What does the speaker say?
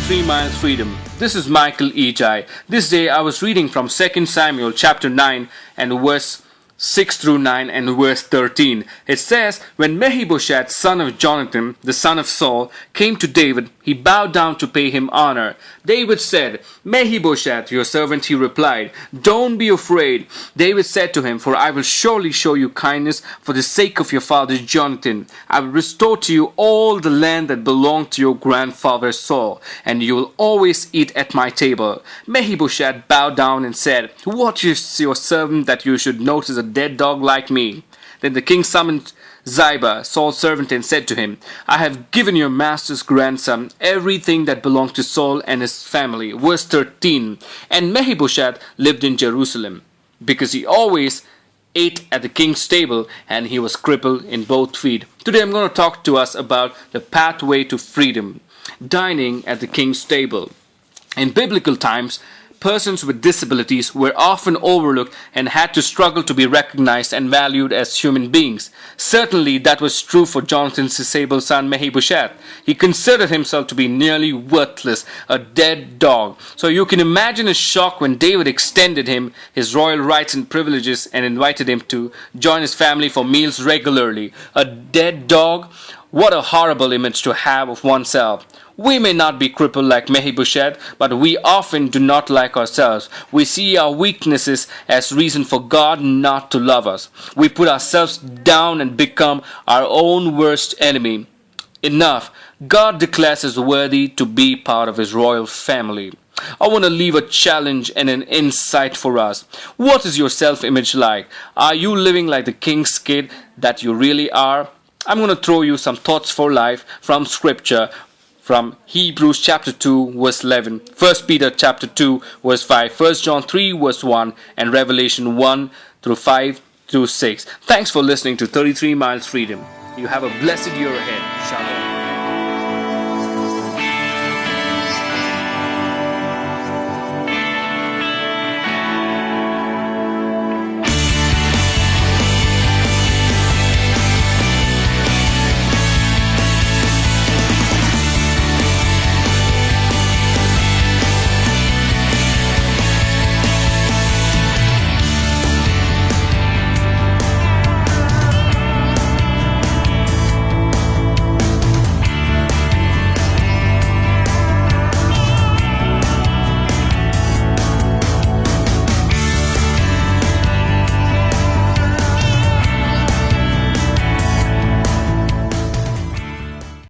33 Miles Freedom. This is Michael Eiji. This day I was reading from 2 Samuel chapter 9 and verse 6 through 9 and verse 13. It says, When Mephibosheth, son of Jonathan, the son of Saul, came to David, he bowed down to pay him honor. David said, Mephibosheth, your servant, he replied. Don't be afraid. David said to him, For I will surely show you kindness for the sake of your father Jonathan. I will restore to you all the land that belonged to your grandfather Saul, and you will always eat at my table. Mephibosheth bowed down and said, What is your servant that you should notice a dead dog like me? Then the king summoned Ziba, Saul's servant, and said to him, I have given your master's grandson everything that belonged to Saul and his family. Verse 13. And Mephibosheth lived in Jerusalem, because he always ate at the king's table, and he was crippled in both feet. Today I'm going to talk to us about the pathway to freedom, dining at the king's table. In biblical times, persons with disabilities were often overlooked and had to struggle to be recognized and valued as human beings. Certainly that was true for Jonathan's disabled son Mephibosheth. He considered himself to be nearly worthless, a dead dog. So you can imagine his shock when David extended him his royal rights and privileges and invited him to join his family for meals regularly. A dead dog? What a horrible image to have of oneself. We may not be crippled like Mephibosheth, but we often do not like ourselves. We see our weaknesses as reason for God not to love us. We put ourselves down and become our own worst enemy. Enough. God declares us worthy to be part of His royal family. I want to leave a challenge and an insight for us. What is your self-image like? Are you living like the king's kid that you really are? I'm going to throw you some thoughts for life from scripture, from Hebrews chapter 2 verse 11, 1 Peter chapter 2 verse 5, 1 John 3 verse 1, and Revelation 1 through 5 through 6. Thanks for listening to 33 Miles Freedom. You have a blessed year ahead. Shalom.